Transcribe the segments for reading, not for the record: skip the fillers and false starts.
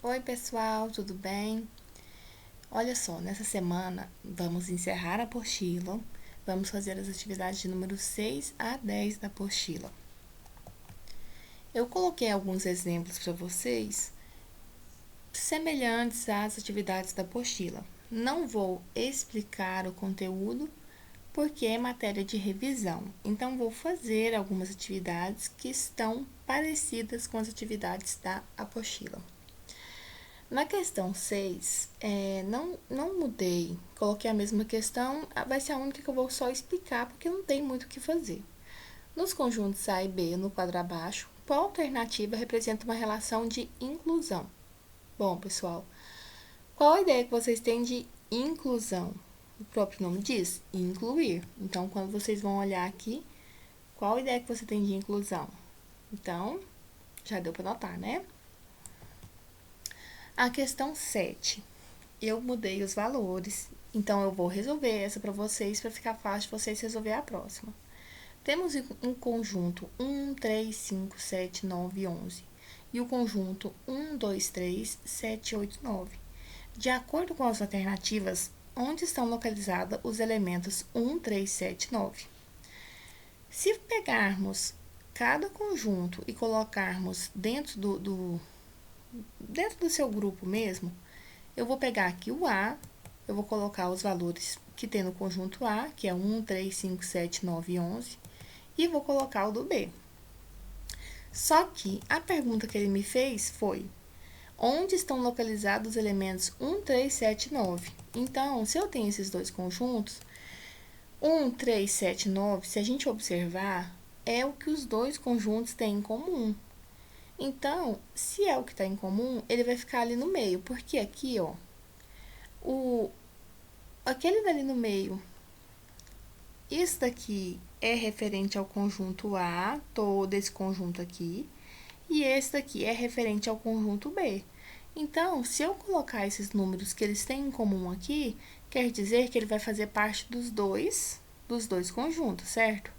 Oi, pessoal, tudo bem? Olha só, nessa semana vamos encerrar a apostila, vamos fazer as atividades de número 6 a 10 da apostila. Eu coloquei alguns exemplos para vocês, semelhantes às atividades da apostila. Não vou explicar o conteúdo, porque é matéria de revisão, então vou fazer algumas atividades que estão parecidas com as atividades da apostila. Na questão 6, não mudei, coloquei a mesma questão, vai ser a única que eu vou só explicar, porque não tem muito o que fazer. Nos conjuntos A e B, no quadro abaixo, qual alternativa representa uma relação de inclusão? Bom, pessoal, qual a ideia que vocês têm de inclusão? O próprio nome diz, incluir. Então, quando vocês vão olhar aqui, qual a ideia que você tem de inclusão? Então, já deu para notar, né? A questão 7. Eu mudei os valores, então eu vou resolver essa para vocês, para ficar fácil de vocês resolver a próxima. Temos um conjunto 1, 3, 5, 7, 9 e 11. E o conjunto 1, 2, 3, 7, 8, 9. De acordo com as alternativas, onde estão localizados os elementos 1, 3, 7 e 9? Se pegarmos cada conjunto e colocarmos dentro do seu grupo mesmo, eu vou pegar aqui o A, eu vou colocar os valores que tem no conjunto A, que é 1, 3, 5, 7, 9 e 11, e vou colocar o do B. Só que a pergunta que ele me fez foi: onde estão localizados os elementos 1, 3, 7 e 9? Então, se eu tenho esses dois conjuntos, 1, 3, 7 e 9, se a gente observar, é o que os dois conjuntos têm em comum. Então, se é o que está em comum, ele vai ficar ali no meio, porque aqui, ó, aquele dali no meio, isso daqui é referente ao conjunto A, todo esse conjunto aqui, e esse daqui é referente ao conjunto B. Então, se eu colocar esses números que eles têm em comum aqui, quer dizer que ele vai fazer parte dos dois conjuntos, certo?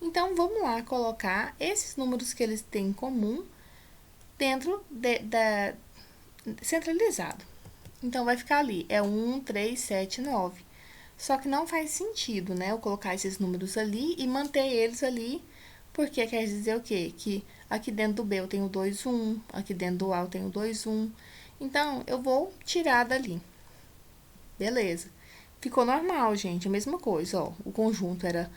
Então, vamos lá colocar esses números que eles têm em comum dentro da centralizado. Então, vai ficar ali, é 1, 3, 7, 9. Só que não faz sentido, né, eu colocar esses números ali e manter eles ali, porque quer dizer o quê? Que aqui dentro do B eu tenho 2, 1, aqui dentro do A eu tenho 2, 1. Então, eu vou tirar dali. Beleza. Ficou normal, gente, a mesma coisa, ó. O conjunto era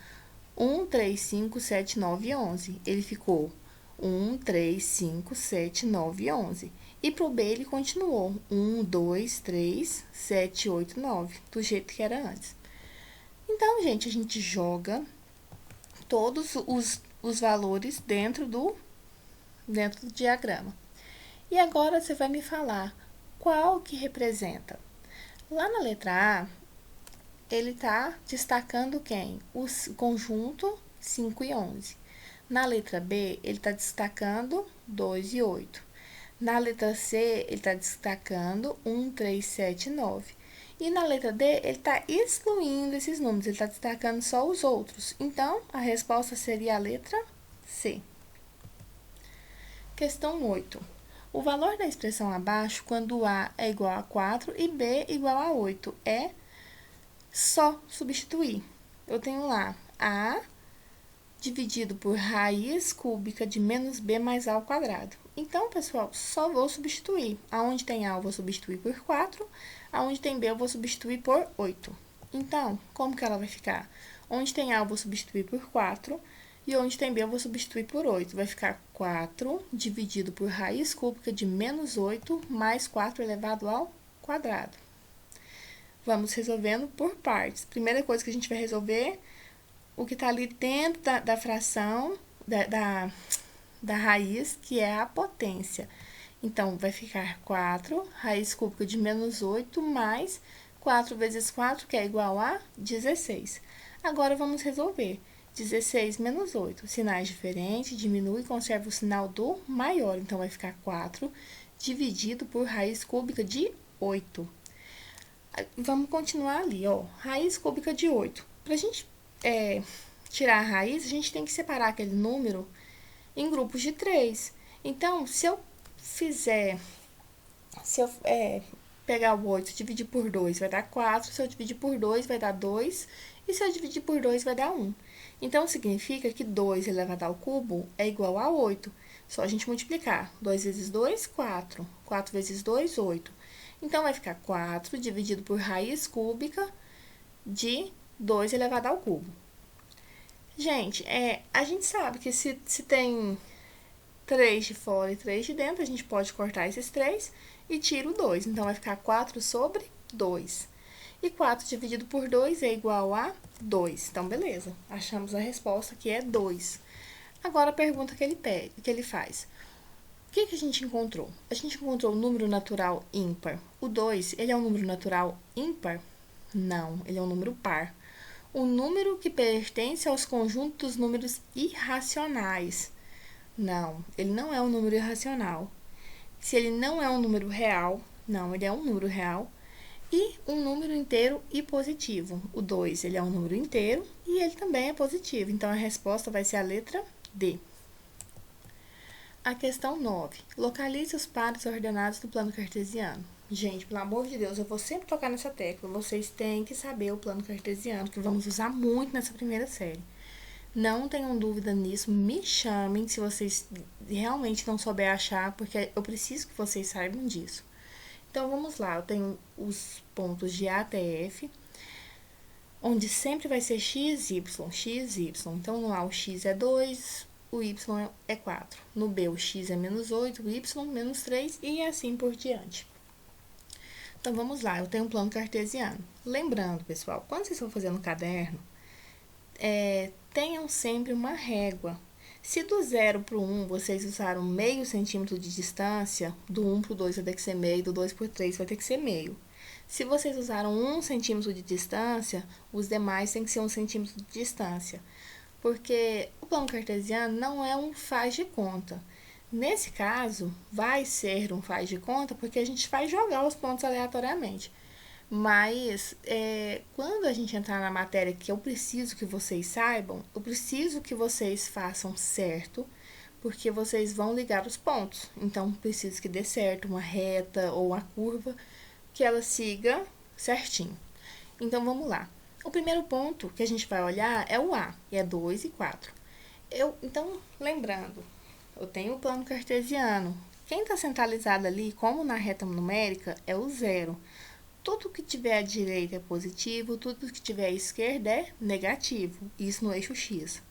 1, 3, 5, 7, 9 e 11. Ele ficou 1, 3, 5, 7, 9 e 11. E pro B ele continuou 1, 2, 3, 7, 8, 9, do jeito que era antes. Então, gente, a gente joga todos os valores dentro do diagrama. E agora você vai me falar qual que representa. Lá na letra A, ele está destacando quem? O conjunto 5 e 11. Na letra B, ele está destacando 2 e 8. Na letra C, ele está destacando 1, 3, 7 e 9. E na letra D, ele está excluindo esses números, ele está destacando só os outros. Então, a resposta seria a letra C. Questão 8. O valor da expressão abaixo, quando A é igual a 4 e B igual a 8, é só substituir. Eu tenho lá A dividido por raiz cúbica de menos B mais A ao quadrado. Então, pessoal, só vou substituir. Aonde tem A, eu vou substituir por 4. Aonde tem B, eu vou substituir por 8. Então, como que ela vai ficar? Onde tem A, eu vou substituir por 4. E onde tem B, eu vou substituir por 8. Vai ficar 4 dividido por raiz cúbica de menos 8 mais 4 elevado ao quadrado. Vamos resolvendo por partes. Primeira coisa que a gente vai resolver, o que está ali dentro da fração, da raiz, que é a potência. Então, vai ficar 4, raiz cúbica de menos 8, mais 4 vezes 4, que é igual a 16. Agora, vamos resolver. 16 menos 8, sinais diferentes, diminui e conserva o sinal do maior. Então, vai ficar 4 dividido por raiz cúbica de 8. Vamos continuar ali, ó. Raiz cúbica de 8. Para a gente tirar a raiz, a gente tem que separar aquele número em grupos de 3. Então, se eu fizer Se eu pegar o 8 e dividir por 2, vai dar 4. Se eu dividir por 2, vai dar 2. E se eu dividir por 2, vai dar 1. Então, significa que 2 elevado ao cubo é igual a 8. Só a gente multiplicar. 2 vezes 2, 4. 4 vezes 2, 8. Então, vai ficar 4 dividido por raiz cúbica de 2 elevado ao cubo. Gente, a gente sabe que se tem 3 de fora e 3 de dentro, a gente pode cortar esses 3 e tira o 2. Então, vai ficar 4 sobre 2. E 4 dividido por 2 é igual a 2. Então, beleza. Achamos a resposta, que é 2. Agora, a pergunta que ele faz. O que a gente encontrou? A gente encontrou o número natural ímpar. O 2, ele é um número natural ímpar? Não, ele é um número par. O número que pertence aos conjuntos dos números irracionais. Não, ele não é um número irracional. Se ele não é um número real, não, ele é um número real. E um número inteiro e positivo. O 2, ele é um número inteiro e ele também é positivo. Então, a resposta vai ser a letra D. A questão 9. Localize os pares ordenados do plano cartesiano. Gente, pelo amor de Deus, eu vou sempre tocar nessa tecla. Vocês têm que saber o plano cartesiano, que vamos usar muito nessa primeira série. Não tenham dúvida nisso, me chamem se vocês realmente não souberem achar, porque eu preciso que vocês saibam disso. Então, vamos lá, eu tenho os pontos de A até F, onde sempre vai ser x, y, x, y. Então, no A o x é 2, o y é 4. No B o x é menos 8, o y menos 3 e assim por diante. Então, vamos lá, eu tenho um plano cartesiano. Lembrando, pessoal, quando vocês estão fazendo no caderno, tenham sempre uma régua. Se do 0 para o 1 vocês usaram meio centímetro de distância, do 1 para o 2 vai ter que ser meio, do 2 para o 3 vai ter que ser meio. Se vocês usaram 1 centímetro de distância, os demais tem que ser 1 centímetro de distância. Porque o plano cartesiano não é um faz de conta. Nesse caso, vai ser um faz de conta porque a gente vai jogar os pontos aleatoriamente. Mas, quando a gente entrar na matéria que eu preciso que vocês saibam, eu preciso que vocês façam certo, porque vocês vão ligar os pontos. Então, preciso que dê certo uma reta ou uma curva, que ela siga certinho. Então, vamos lá. O primeiro ponto que a gente vai olhar é o A, e é 2 e 4. Então, lembrando, eu tenho o plano cartesiano. Quem está centralizado ali, como na reta numérica, é o 0. Tudo que tiver à direita é positivo, tudo que tiver à esquerda é negativo. Isso no eixo X.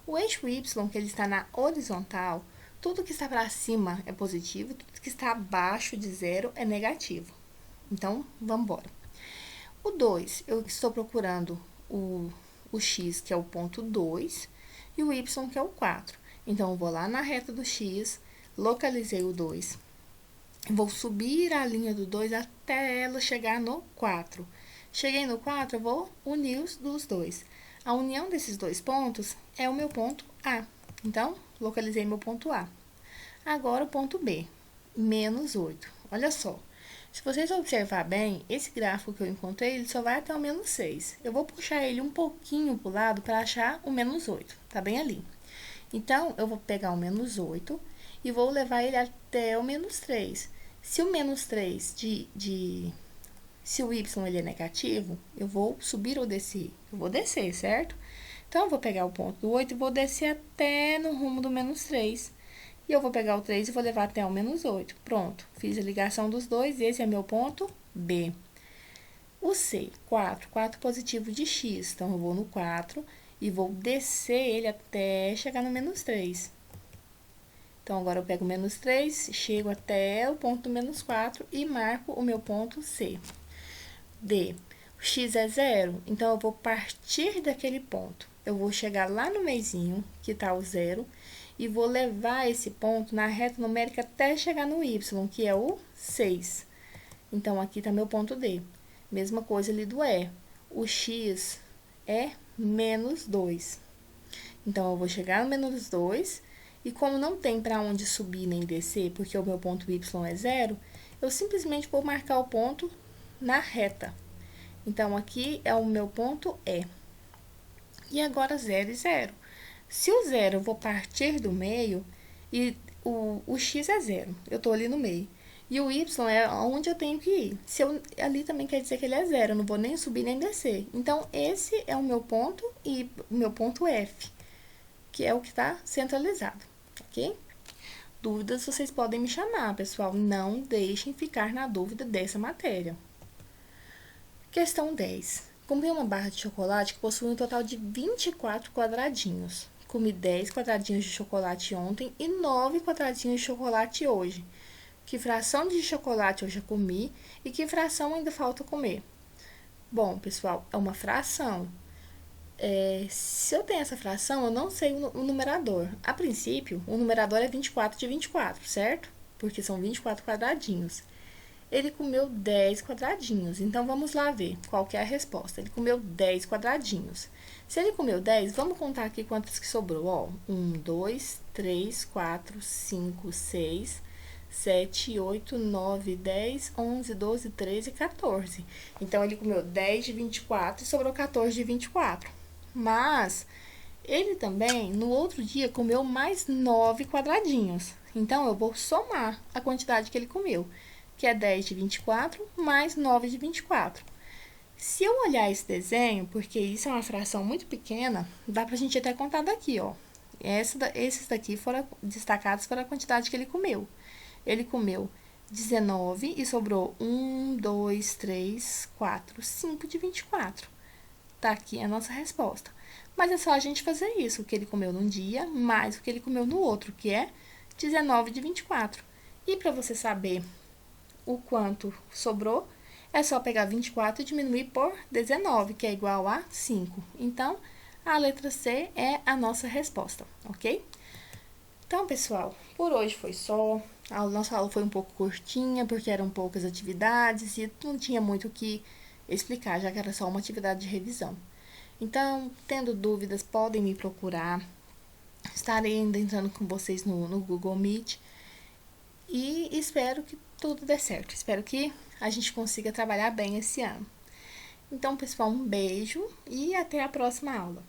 O eixo Y, que ele está na horizontal, tudo que está para cima é positivo, tudo que está abaixo de 0 é negativo. Então, vamos embora. O 2, eu estou procurando o X, que é o ponto 2, e o Y, que é o 4. Então, eu vou lá na reta do X, localizei o 2. Vou subir a linha do 2 até ela chegar no 4. Cheguei no 4, eu vou unir os dois. A união desses dois pontos é o meu ponto A. Então, localizei meu ponto A. Agora, o ponto B, menos 8. Olha só, se vocês observar bem, esse gráfico que eu encontrei, ele só vai até o menos 6. Eu vou puxar ele um pouquinho para o lado para achar o menos 8. Tá bem ali. Então, eu vou pegar o menos 8 e vou levar ele até o menos 3. Se o menos 3 se o y ele é negativo, eu vou subir ou descer? Eu vou descer, certo? Então, eu vou pegar o ponto do 8 e vou descer até no rumo do menos 3. E eu vou pegar o 3 e vou levar até o menos 8. Pronto, fiz a ligação dos dois, esse é meu ponto B. O C, 4, 4 positivo de x. Então, eu vou no 4 e vou descer ele até chegar no menos 3. Então, agora eu pego o menos 3, chego até o ponto menos 4 e marco o meu ponto C. D, o x é 0, então eu vou partir daquele ponto. Eu vou chegar lá no meizinho, que está o 0, e vou levar esse ponto na reta numérica até chegar no y, que é o 6. Então, aqui está meu ponto D. Mesma coisa ali do E. O x é menos 2. Então, eu vou chegar no menos 2, e como não tem para onde subir nem descer, porque o meu ponto y é 0, eu simplesmente vou marcar o ponto na reta. Então, aqui é o meu ponto E. E agora, 0 e 0. Se o 0 eu vou partir do meio, e o x é 0, eu estou ali no meio. E o y é onde eu tenho que ir. Se eu, ali também quer dizer que ele é zero, eu não vou nem subir nem descer. Então, esse é o meu ponto e o meu ponto F, que é o que está centralizado, ok? Dúvidas vocês podem me chamar, pessoal. Não deixem ficar na dúvida dessa matéria. Questão 10. Comi uma barra de chocolate que possui um total de 24 quadradinhos. Comi 10 quadradinhos de chocolate ontem e 9 quadradinhos de chocolate hoje. Que fração de chocolate eu já comi e que fração ainda falta comer? Bom, pessoal, é uma fração. Se eu tenho essa fração, eu não sei o numerador. A princípio, o numerador é 24 de 24, certo? Porque são 24 quadradinhos. Ele comeu 10 quadradinhos. Então, vamos lá ver qual que é a resposta. Ele comeu 10 quadradinhos. Se ele comeu 10, vamos contar aqui quantos que sobrou. Ó, 1, 2, 3, 4, 5, 6, 7, 8, 9, 10, 11, 12, 13, 14. Então, ele comeu 10 de 24 e sobrou 14 de 24. Mas, ele também, no outro dia, comeu mais 9 quadradinhos. Então, eu vou somar a quantidade que ele comeu, que é 10 de 24 mais 9 de 24. Se eu olhar esse desenho, porque isso é uma fração muito pequena, dá pra gente até contar daqui, ó. Esses daqui foram destacados para a quantidade que ele comeu. Ele comeu 19 e sobrou 1, 2, 3, 4, 5 de 24. Tá aqui a nossa resposta. Mas é só a gente fazer isso, o que ele comeu num dia, mais o que ele comeu no outro, que é 19 de 24. E para você saber o quanto sobrou, é só pegar 24 e diminuir por 19, que é igual a 5. Então, a letra C é a nossa resposta, ok? Então, pessoal, por hoje foi só. A nossa aula foi um pouco curtinha, porque eram poucas atividades e não tinha muito o que explicar, já que era só uma atividade de revisão. Então, tendo dúvidas, podem me procurar. Estarei ainda entrando com vocês no Google Meet. E espero que tudo dê certo. Espero que a gente consiga trabalhar bem esse ano. Então, pessoal, um beijo e até a próxima aula.